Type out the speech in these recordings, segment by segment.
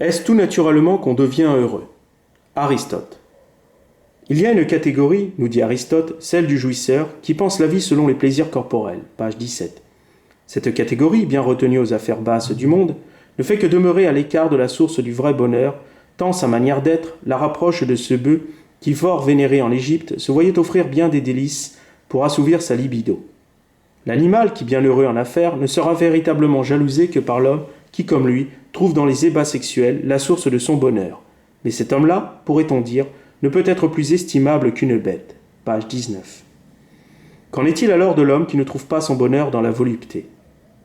Est-ce tout naturellement qu'on devient heureux? Aristote. Il y a une catégorie, nous dit Aristote, celle du jouisseur, qui pense la vie selon les plaisirs corporels, page 17. Cette catégorie, bien retenue aux affaires basses du monde, ne fait que demeurer à l'écart de la source du vrai bonheur, tant sa manière d'être la rapproche de ce bœuf qui, fort vénéré en Égypte, se voyait offrir bien des délices pour assouvir sa libido. L'animal qui, bien heureux en affaires, ne sera véritablement jalousé que par l'homme qui, comme lui, trouve dans les ébats sexuels la source de son bonheur. Mais cet homme-là, pourrait-on dire, ne peut être plus estimable qu'une bête. Page 19. Qu'en est-il alors de l'homme qui ne trouve pas son bonheur dans la volupté?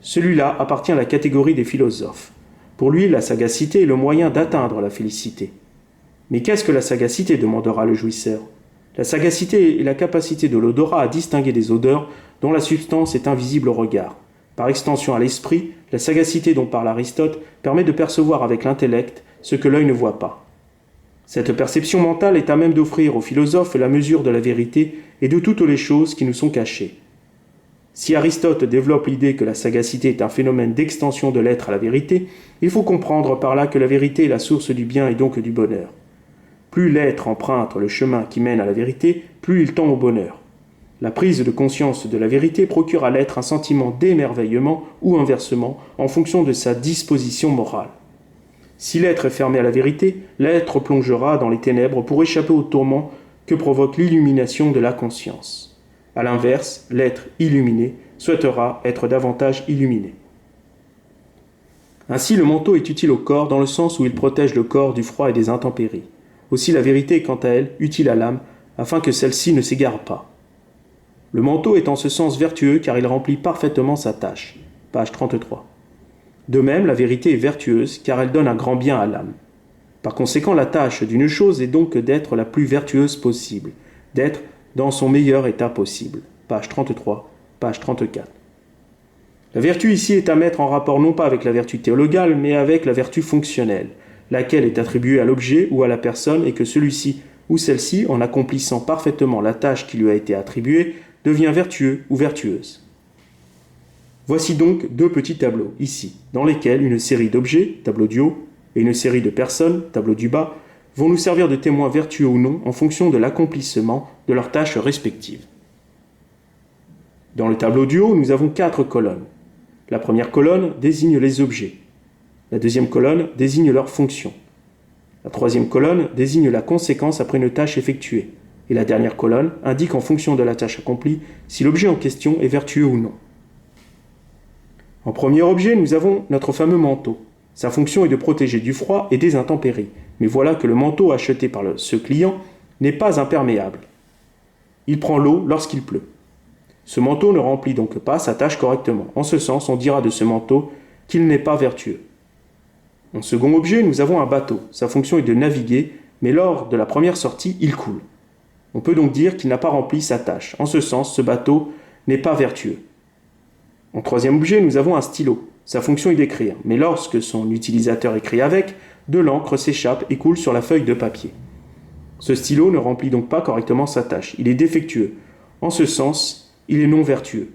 Celui-là appartient à la catégorie des philosophes. Pour lui, la sagacité est le moyen d'atteindre la félicité. Mais qu'est-ce que la sagacité, demandera le jouisseur? La sagacité est la capacité de l'odorat à distinguer des odeurs dont la substance est invisible au regard. Par extension à l'esprit, la sagacité dont parle Aristote permet de percevoir avec l'intellect ce que l'œil ne voit pas. Cette perception mentale est à même d'offrir aux philosophes la mesure de la vérité et de toutes les choses qui nous sont cachées. Si Aristote développe l'idée que la sagacité est un phénomène d'extension de l'être à la vérité, il faut comprendre par là que la vérité est la source du bien et donc du bonheur. Plus l'être emprunte le chemin qui mène à la vérité, plus il tend au bonheur. La prise de conscience de la vérité procure à l'être un sentiment d'émerveillement ou inversement en fonction de sa disposition morale. Si l'être est fermé à la vérité, l'être plongera dans les ténèbres pour échapper au tourment que provoque l'illumination de la conscience. A l'inverse, l'être illuminé souhaitera être davantage illuminé. Ainsi, le manteau est utile au corps dans le sens où il protège le corps du froid et des intempéries. Aussi la vérité est quant à elle utile à l'âme, afin que celle-ci ne s'égare pas. Le manteau est en ce sens vertueux car il remplit parfaitement sa tâche. Page 33. De même, la vérité est vertueuse car elle donne un grand bien à l'âme. Par conséquent, la tâche d'une chose est donc d'être la plus vertueuse possible, d'être dans son meilleur état possible. Page 33, page 34. La vertu ici est à mettre en rapport non pas avec la vertu théologale, mais avec la vertu fonctionnelle, laquelle est attribuée à l'objet ou à la personne et que celui-ci ou celle-ci, en accomplissant parfaitement la tâche qui lui a été attribuée, devient vertueux ou vertueuse. Voici donc deux petits tableaux, ici, dans lesquels une série d'objets, tableau du haut, et une série de personnes, tableau du bas, vont nous servir de témoins vertueux ou non en fonction de l'accomplissement de leurs tâches respectives. Dans le tableau du haut, nous avons 4 colonnes. La première colonne désigne les objets. La deuxième colonne désigne leur fonction. La troisième colonne désigne la conséquence après une tâche effectuée. Et la dernière colonne indique en fonction de la tâche accomplie si l'objet en question est vertueux ou non. En premier objet, nous avons notre fameux manteau. Sa fonction est de protéger du froid et des intempéries. Mais voilà que le manteau acheté par ce client n'est pas imperméable. Il prend l'eau lorsqu'il pleut. Ce manteau ne remplit donc pas sa tâche correctement. En ce sens, on dira de ce manteau qu'il n'est pas vertueux. En second objet, nous avons un bateau. Sa fonction est de naviguer, mais lors de la première sortie, il coule. On peut donc dire qu'il n'a pas rempli sa tâche. En ce sens, ce bateau n'est pas vertueux. En troisième objet, nous avons un stylo. Sa fonction est d'écrire, mais lorsque son utilisateur écrit avec, de l'encre s'échappe et coule sur la feuille de papier. Ce stylo ne remplit donc pas correctement sa tâche. Il est défectueux. En ce sens, il est non vertueux.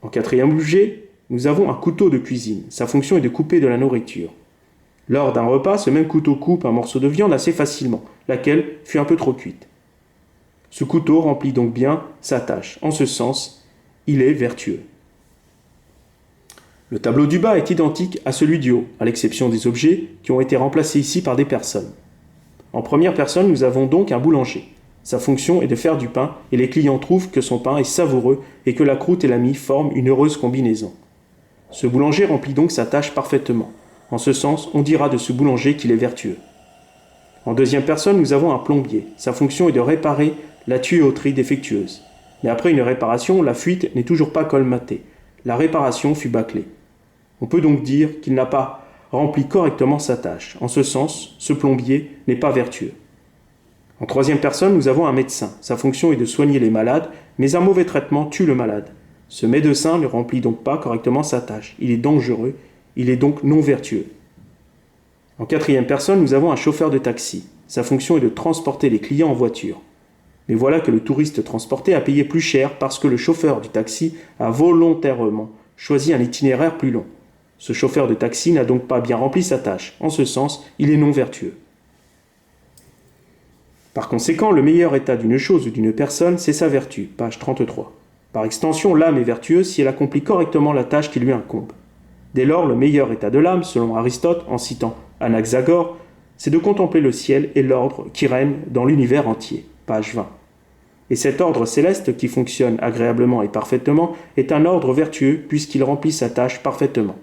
En quatrième objet, nous avons un couteau de cuisine. Sa fonction est de couper de la nourriture. Lors d'un repas, ce même couteau coupe un morceau de viande assez facilement, laquelle fut un peu trop cuite. Ce couteau remplit donc bien sa tâche. En ce sens, il est vertueux. Le tableau du bas est identique à celui du haut, à l'exception des objets qui ont été remplacés ici par des personnes. En première personne, nous avons donc un boulanger. Sa fonction est de faire du pain et les clients trouvent que son pain est savoureux et que la croûte et la mie forment une heureuse combinaison. Ce boulanger remplit donc sa tâche parfaitement. En ce sens, on dira de ce boulanger qu'il est vertueux. En deuxième personne, nous avons un plombier. Sa fonction est de réparer la tuyauterie défectueuse. Mais après une réparation, la fuite n'est toujours pas colmatée. La réparation fut bâclée. On peut donc dire qu'il n'a pas rempli correctement sa tâche. En ce sens, ce plombier n'est pas vertueux. En troisième personne, nous avons un médecin. Sa fonction est de soigner les malades, mais un mauvais traitement tue le malade. Ce médecin ne remplit donc pas correctement sa tâche. Il est dangereux, il est donc non vertueux. En quatrième personne, nous avons un chauffeur de taxi. Sa fonction est de transporter les clients en voiture. Mais voilà que le touriste transporté a payé plus cher parce que le chauffeur du taxi a volontairement choisi un itinéraire plus long. Ce chauffeur de taxi n'a donc pas bien rempli sa tâche. En ce sens, il est non vertueux. Par conséquent, le meilleur état d'une chose ou d'une personne, c'est sa vertu, page 33. Par extension, l'âme est vertueuse si elle accomplit correctement la tâche qui lui incombe. Dès lors, le meilleur état de l'âme, selon Aristote, en citant Anaxagore, c'est de contempler le ciel et l'ordre qui règne dans l'univers entier, page 20. Et cet ordre céleste qui fonctionne agréablement et parfaitement est un ordre vertueux puisqu'il remplit sa tâche parfaitement.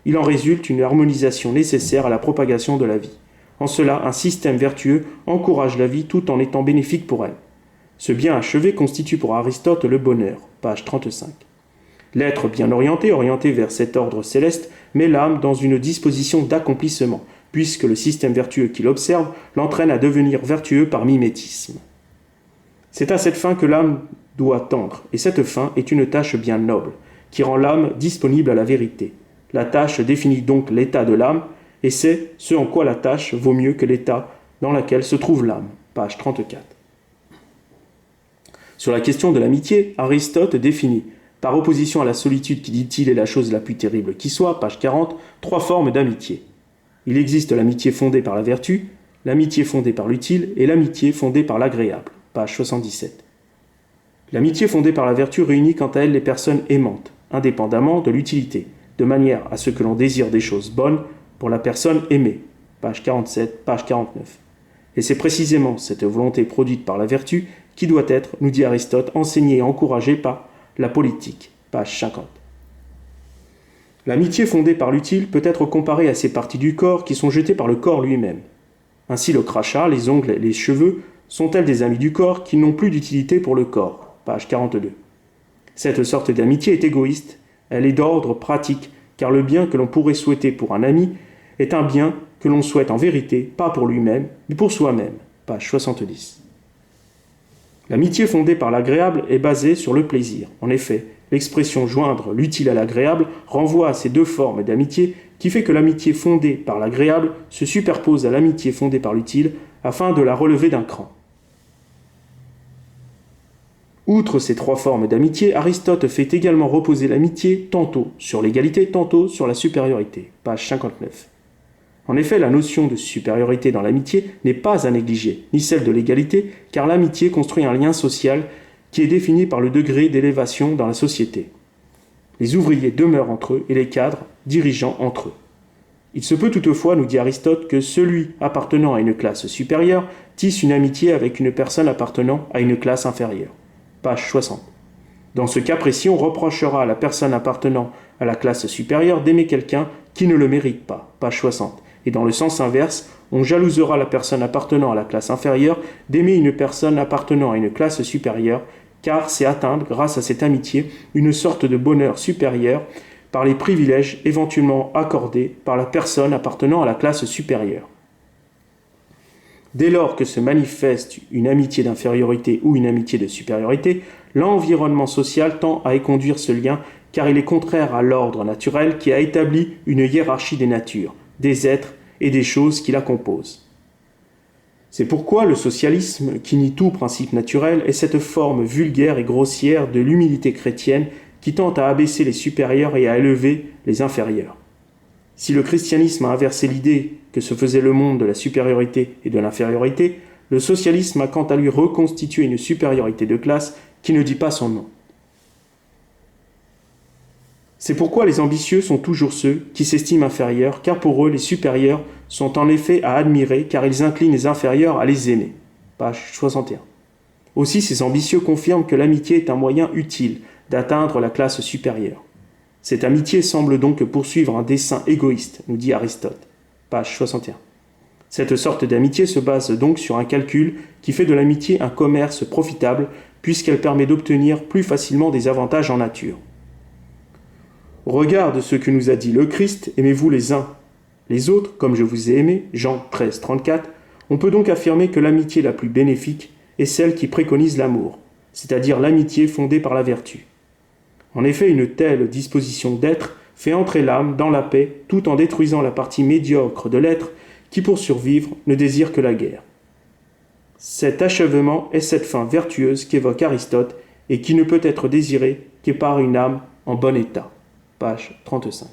Il en résulte une harmonisation nécessaire à la propagation de la vie. En cela, un système vertueux encourage la vie tout en étant bénéfique pour elle. Ce bien achevé constitue pour Aristote le bonheur, page 35. L'être bien orienté vers cet ordre céleste, met l'âme dans une disposition d'accomplissement, puisque le système vertueux qu'il observe l'entraîne à devenir vertueux par mimétisme. C'est à cette fin que l'âme doit tendre, et cette fin est une tâche bien noble, qui rend l'âme disponible à la vérité. La tâche définit donc l'état de l'âme, et c'est ce en quoi la tâche vaut mieux que l'état dans lequel se trouve l'âme, page 34. Sur la question de l'amitié, Aristote définit, par opposition à la solitude qui, dit-il, est la chose la plus terrible qui soit, page 40, 3 formes d'amitié. Il existe l'amitié fondée par la vertu, l'amitié fondée par l'utile et l'amitié fondée par l'agréable, page 77. L'amitié fondée par la vertu réunit quant à elle les personnes aimantes, indépendamment de l'utilité, de manière à ce que l'on désire des choses bonnes pour la personne aimée, page 47, page 49. Et c'est précisément cette volonté produite par la vertu qui doit être, nous dit Aristote, enseignée et encouragée par la politique, page 50. L'amitié fondée par l'utile peut être comparée à ces parties du corps qui sont jetées par le corps lui-même. Ainsi le crachat, les ongles et les cheveux sont-elles des amis du corps qui n'ont plus d'utilité pour le corps, page 42. Cette sorte d'amitié est égoïste, elle est d'ordre pratique, car le bien que l'on pourrait souhaiter pour un ami est un bien que l'on souhaite en vérité, pas pour lui-même, mais pour soi-même, page 70. L'amitié fondée par l'agréable est basée sur le plaisir. En effet, l'expression joindre l'utile à l'agréable renvoie à ces deux formes d'amitié qui fait que l'amitié fondée par l'agréable se superpose à l'amitié fondée par l'utile afin de la relever d'un cran. Outre ces 3 formes d'amitié, Aristote fait également reposer l'amitié tantôt sur l'égalité, tantôt sur la supériorité, page 59. En effet, la notion de supériorité dans l'amitié n'est pas à négliger, ni celle de l'égalité, car l'amitié construit un lien social qui est défini par le degré d'élévation dans la société. Les ouvriers demeurent entre eux et les cadres, dirigeants entre eux. Il se peut toutefois, nous dit Aristote, que celui appartenant à une classe supérieure tisse une amitié avec une personne appartenant à une classe inférieure. Page 60. Dans ce cas précis, on reprochera à la personne appartenant à la classe supérieure d'aimer quelqu'un qui ne le mérite pas. Page 60. Et dans le sens inverse, on jalousera la personne appartenant à la classe inférieure d'aimer une personne appartenant à une classe supérieure, car c'est atteindre, grâce à cette amitié, une sorte de bonheur supérieur par les privilèges éventuellement accordés par la personne appartenant à la classe supérieure. Dès lors que se manifeste une amitié d'infériorité ou une amitié de supériorité, l'environnement social tend à éconduire ce lien car il est contraire à l'ordre naturel qui a établi une hiérarchie des natures, des êtres et des choses qui la composent. C'est pourquoi le socialisme, qui nie tout principe naturel, est cette forme vulgaire et grossière de l'humilité chrétienne qui tend à abaisser les supérieurs et à élever les inférieurs. Si le christianisme a inversé l'idée que se faisait le monde de la supériorité et de l'infériorité, le socialisme a quant à lui reconstitué une supériorité de classe qui ne dit pas son nom. C'est pourquoi les ambitieux sont toujours ceux qui s'estiment inférieurs, car pour eux les supérieurs sont en effet à admirer, car ils inclinent les inférieurs à les aimer. Page 61. Aussi ces ambitieux confirment que l'amitié est un moyen utile d'atteindre la classe supérieure. Cette amitié semble donc poursuivre un dessein égoïste, nous dit Aristote. Page 61. Cette sorte d'amitié se base donc sur un calcul qui fait de l'amitié un commerce profitable, puisqu'elle permet d'obtenir plus facilement des avantages en nature. Au regard de ce que nous a dit le Christ, aimez-vous les uns les autres, comme je vous ai aimé, Jean 13, 34, on peut donc affirmer que l'amitié la plus bénéfique est celle qui préconise l'amour, c'est-à-dire l'amitié fondée par la vertu. En effet, une telle disposition d'être fait entrer l'âme dans la paix tout en détruisant la partie médiocre de l'être qui, pour survivre, ne désire que la guerre. Cet achèvement est cette fin vertueuse qu'évoque Aristote et qui ne peut être désirée que par une âme en bon état. Page 35.